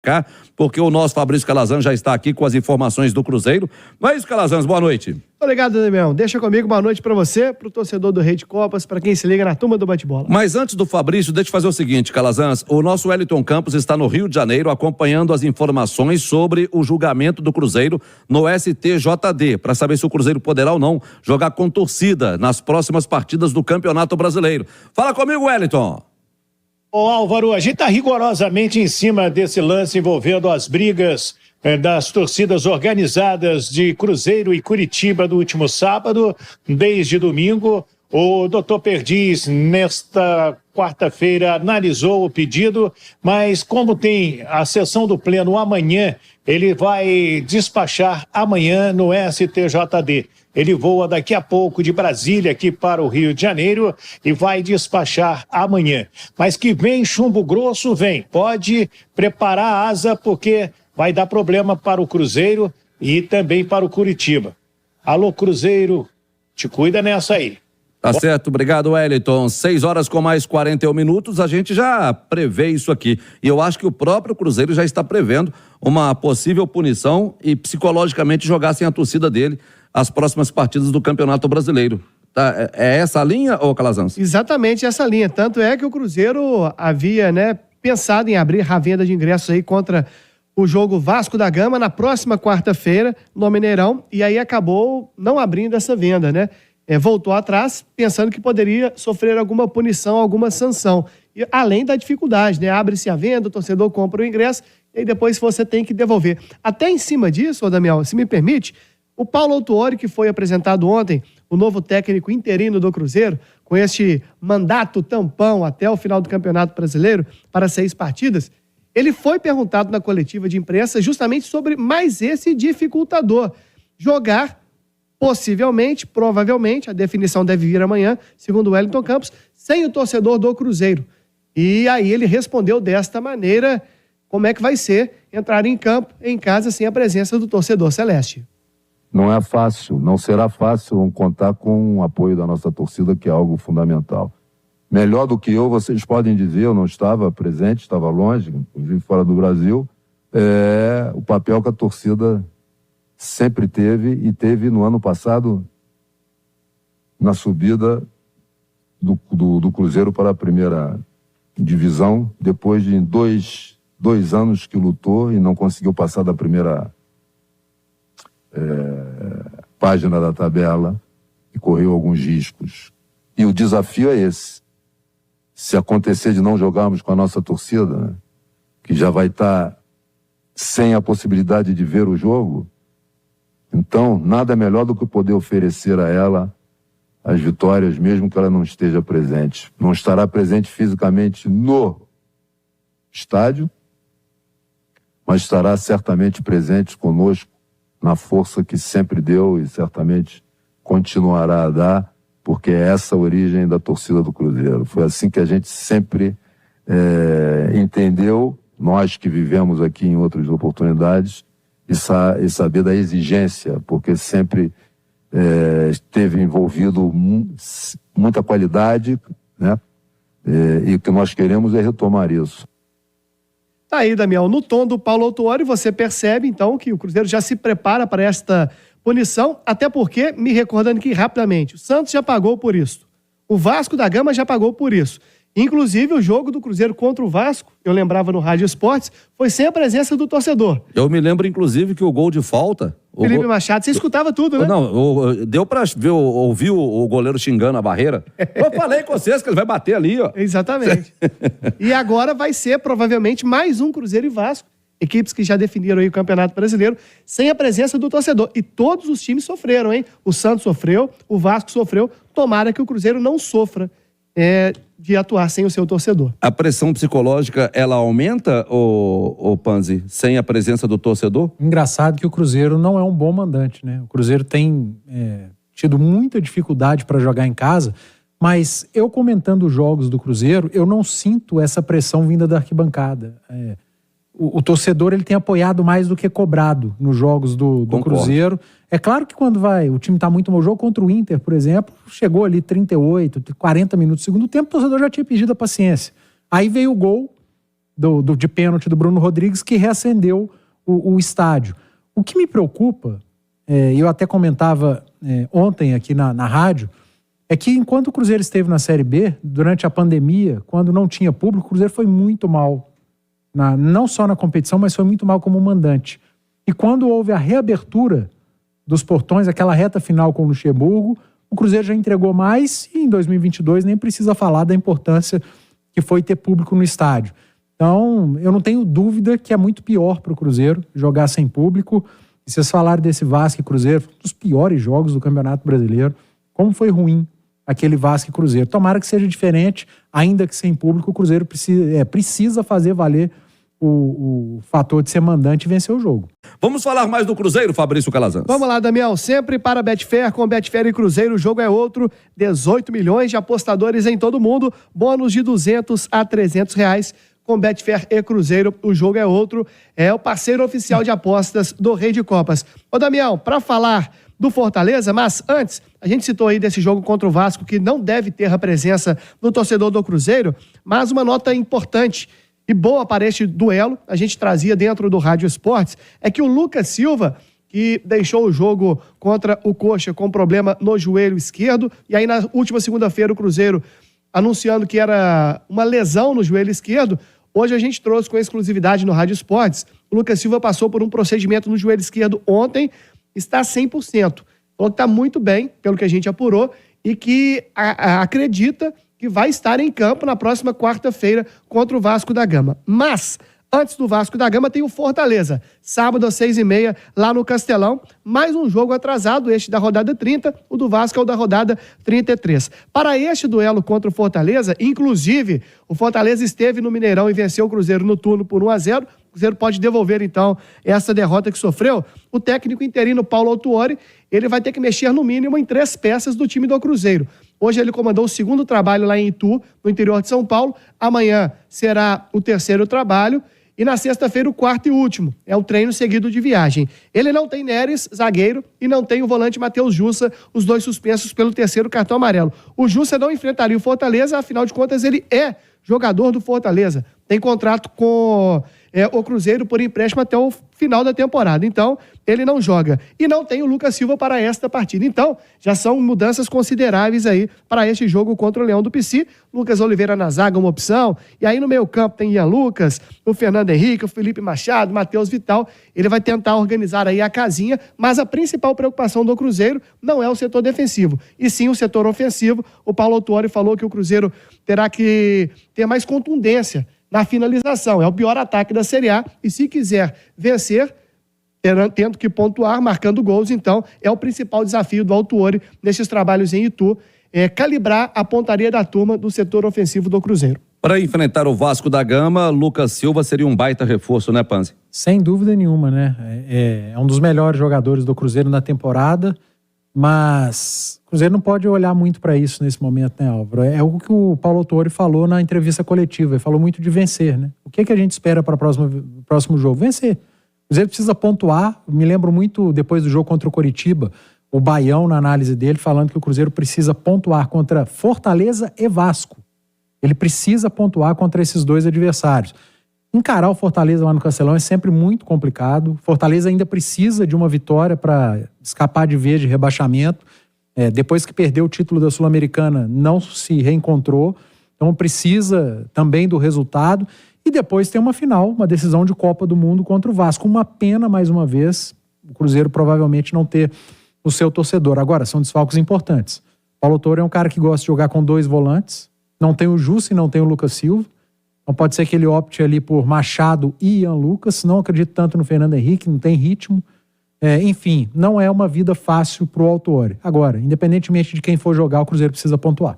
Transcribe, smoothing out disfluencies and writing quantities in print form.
ficar, porque o nosso Fabrício Calazans já está aqui com as informações do Cruzeiro. Não é isso, Calazans? Boa noite. Obrigado, Damião. Deixa comigo, boa noite pra você, pro torcedor do Rei de Copas, pra quem se liga na turma do bate-bola. Mas antes do Fabrício, deixa eu fazer o seguinte, Calazans, o nosso Wellington Campos está no Rio de Janeiro acompanhando as informações sobre o julgamento do Cruzeiro no STJD, para saber se o Cruzeiro poderá ou não jogar com torcida nas próximas partidas do Campeonato Brasileiro. Fala comigo, Wellington. Ô Álvaro, a gente está rigorosamente em cima desse lance envolvendo as brigas das torcidas organizadas de Cruzeiro e Curitiba do último sábado, desde domingo. O doutor Perdiz, nesta quarta-feira, analisou o pedido, mas como tem a sessão do Pleno amanhã, ele vai despachar amanhã no STJD. Ele voa daqui a pouco de Brasília aqui para o Rio de Janeiro e vai despachar amanhã. Mas que vem chumbo grosso, vem. Pode preparar a asa porque vai dar problema para o Cruzeiro e também para o Curitiba. Alô, Cruzeiro, te cuida nessa aí. Tá certo, obrigado, Wellington. 6 horas com mais 41 minutos, a gente já prevê isso aqui. E eu acho que o próprio Cruzeiro já está prevendo uma possível punição e psicologicamente jogar sem a torcida dele as próximas partidas do Campeonato Brasileiro. Tá? É essa a linha, ô Calazans? Exatamente essa linha. Tanto é que o Cruzeiro havia, pensado em abrir a venda de ingressos aí contra o jogo Vasco da Gama na próxima quarta-feira no Mineirão, e aí acabou não abrindo essa venda, voltou atrás, pensando que poderia sofrer alguma punição, alguma sanção. E, além da dificuldade, abre-se a venda, o torcedor compra o ingresso, e aí depois você tem que devolver. Até em cima disso, ô Damião, se me permite, o Paulo Autuori, que foi apresentado ontem, o novo técnico interino do Cruzeiro, com este mandato tampão até o final do Campeonato Brasileiro, para 6 partidas, ele foi perguntado na coletiva de imprensa justamente sobre mais esse dificultador. Jogar, possivelmente, provavelmente, a definição deve vir amanhã, segundo o Wellington Campos, sem o torcedor do Cruzeiro. E aí ele respondeu desta maneira como é que vai ser entrar em campo, em casa, sem a presença do torcedor celeste. Não é fácil, não será fácil contar com o apoio da nossa torcida, que é algo fundamental. Melhor do que eu, vocês podem dizer, eu não estava presente, estava longe, inclusive fora do Brasil, o papel que a torcida sempre teve e teve no ano passado na subida do Cruzeiro para a primeira divisão, depois de dois anos que lutou e não conseguiu passar da primeira página da tabela e correu alguns riscos. E o desafio é esse. Se acontecer de não jogarmos com a nossa torcida, que já vai estar sem a possibilidade de ver o jogo, então nada melhor do que poder oferecer a ela as vitórias, mesmo que ela não esteja presente. Não estará presente fisicamente no estádio, mas estará certamente presente conosco na força que sempre deu e certamente continuará a dar, porque é essa a origem da torcida do Cruzeiro. Foi assim que a gente sempre entendeu, nós que vivemos aqui em outras oportunidades, e saber da exigência, porque sempre esteve envolvido muita qualidade, e o que nós queremos é retomar isso. Tá aí, Damião, no tom do Paulo Autuori, você percebe, então, que o Cruzeiro já se prepara para esta punição, até porque, me recordando aqui rapidamente, o Santos já pagou por isso, o Vasco da Gama já pagou por isso. Inclusive, o jogo do Cruzeiro contra o Vasco, eu lembrava no Rádio Esportes, foi sem a presença do torcedor. Eu me lembro, inclusive, que o gol de falta... Felipe Machado, você escutava tudo, né? Não, deu pra ouvir o goleiro xingando a barreira. Eu falei com vocês que ele vai bater ali, ó. Exatamente. E agora vai ser, provavelmente, mais um Cruzeiro e Vasco, equipes que já definiram aí o Campeonato Brasileiro, sem a presença do torcedor. E todos os times sofreram, hein? O Santos sofreu, o Vasco sofreu. Tomara que o Cruzeiro não sofra de atuar sem o seu torcedor. A pressão psicológica, ela aumenta, o Panzi, sem a presença do torcedor? Engraçado que o Cruzeiro não é um bom mandante, né? O Cruzeiro tem tido muita dificuldade para jogar em casa, mas eu comentando os jogos do Cruzeiro, eu não sinto essa pressão vinda da arquibancada. O torcedor, ele tem apoiado mais do que cobrado nos jogos do Cruzeiro. É claro que quando o time está muito mal, jogo contra o Inter, por exemplo, chegou ali 38, 40 minutos do segundo tempo, o torcedor já tinha pedido a paciência. Aí veio o gol de pênalti do Bruno Rodrigues, que reacendeu o estádio. O que me preocupa, eu até comentava ontem aqui na rádio, é que enquanto o Cruzeiro esteve na Série B, durante a pandemia, quando não tinha público, o Cruzeiro foi muito mal, não só na competição, mas foi muito mal como mandante. E quando houve a reabertura dos portões, aquela reta final com o Luxemburgo, o Cruzeiro já entregou mais e em 2022 nem precisa falar da importância que foi ter público no estádio. Então, eu não tenho dúvida que é muito pior para o Cruzeiro jogar sem público. E vocês falaram desse Vasco e Cruzeiro, um dos piores jogos do Campeonato Brasileiro. Como foi ruim aquele Vasco e Cruzeiro. Tomara que seja diferente, ainda que sem público, o Cruzeiro precisa fazer valer o fator de ser mandante e vencer o jogo. Vamos falar mais do Cruzeiro, Fabrício Calazans. Vamos lá, Damião, sempre para a Betfair, com Betfair e Cruzeiro, o jogo é outro, 18 milhões de apostadores em todo mundo, bônus de R$200 a R$300, com Betfair e Cruzeiro, o jogo é outro, é o parceiro oficial de apostas do Rei de Copas. Ô Damião, para falar do Fortaleza, mas antes, a gente citou aí desse jogo contra o Vasco, que não deve ter a presença do torcedor do Cruzeiro, mas uma nota importante e boa para este duelo, a gente trazia dentro do Rádio Esportes, é que o Lucas Silva, que deixou o jogo contra o Coxa com problema no joelho esquerdo, e aí na última segunda-feira o Cruzeiro anunciando que era uma lesão no joelho esquerdo, hoje a gente trouxe com exclusividade no Rádio Esportes, o Lucas Silva passou por um procedimento no joelho esquerdo ontem, está 100%. Falou que está muito bem, pelo que a gente apurou, e que acredita que vai estar em campo na próxima quarta-feira contra o Vasco da Gama. Mas, antes do Vasco da Gama, tem o Fortaleza, sábado às 6h30, lá no Castelão. Mais um jogo atrasado, este da rodada 30, o do Vasco é o da rodada 33. Para este duelo contra o Fortaleza, inclusive, o Fortaleza esteve no Mineirão e venceu o Cruzeiro no turno por 1-0. O Cruzeiro pode devolver, então, essa derrota que sofreu. O técnico interino Paulo Autuori, ele vai ter que mexer no mínimo em 3 peças do time do Cruzeiro. Hoje ele comandou o 2º trabalho lá em Itu, no interior de São Paulo. Amanhã será o 3º trabalho. E na sexta-feira o 4º e último. É o treino seguido de viagem. Ele não tem Neres, zagueiro, e não tem o volante Matheus Jussa, os 2 suspensos pelo 3º cartão amarelo. O Jussa não enfrentaria o Fortaleza, afinal de contas ele é jogador do Fortaleza. Tem contrato com o Cruzeiro por empréstimo até o final da temporada. Então, ele não joga. E não tem o Lucas Silva para esta partida. Então, já são mudanças consideráveis aí para este jogo contra o Leão do Pici. Lucas Oliveira na zaga, uma opção. E aí no meio campo tem Ian Lucas, o Fernando Henrique, o Felipe Machado, o Matheus Vital. Ele vai tentar organizar aí a casinha, mas a principal preocupação do Cruzeiro não é o setor defensivo, e sim o setor ofensivo. O Paulo Autuori falou que o Cruzeiro terá que ter mais contundência na finalização. É o pior ataque da Série A e se quiser vencer, tendo que pontuar, marcando gols, então é o principal desafio do Autuori nesses trabalhos em Itu, calibrar a pontaria da turma do setor ofensivo do Cruzeiro. Para enfrentar o Vasco da Gama, Lucas Silva seria um baita reforço, né, Panzi? Sem dúvida nenhuma, né? É um dos melhores jogadores do Cruzeiro na temporada, mas o Cruzeiro não pode olhar muito para isso nesse momento, né, Álvaro? É o que o Paulo Autuori falou na entrevista coletiva, ele falou muito de vencer, né? O que a gente espera para o próximo jogo? Vencer. O Cruzeiro precisa pontuar. Me lembro muito, depois do jogo contra o Coritiba, o Baião, na análise dele, falando que o Cruzeiro precisa pontuar contra Fortaleza e Vasco. Ele precisa pontuar contra esses 2 adversários. Encarar o Fortaleza lá no Castelão é sempre muito complicado. Fortaleza ainda precisa de uma vitória para escapar de vez de rebaixamento. Depois que perdeu o título da Sul-Americana, não se reencontrou. Então precisa também do resultado. E depois tem uma final, uma decisão de Copa do Mundo contra o Vasco. Uma pena, mais uma vez, o Cruzeiro provavelmente não ter o seu torcedor. Agora, são desfalques importantes. Paulo Autuori é um cara que gosta de jogar com 2 volantes. Não tem o Jussa e não tem o Lucas Silva. Então pode ser que ele opte ali por Machado e Ian Lucas. Não acredito tanto no Fernando Henrique, não tem ritmo. Enfim, não é uma vida fácil para o Autuori. Agora, independentemente de quem for jogar, o Cruzeiro precisa pontuar.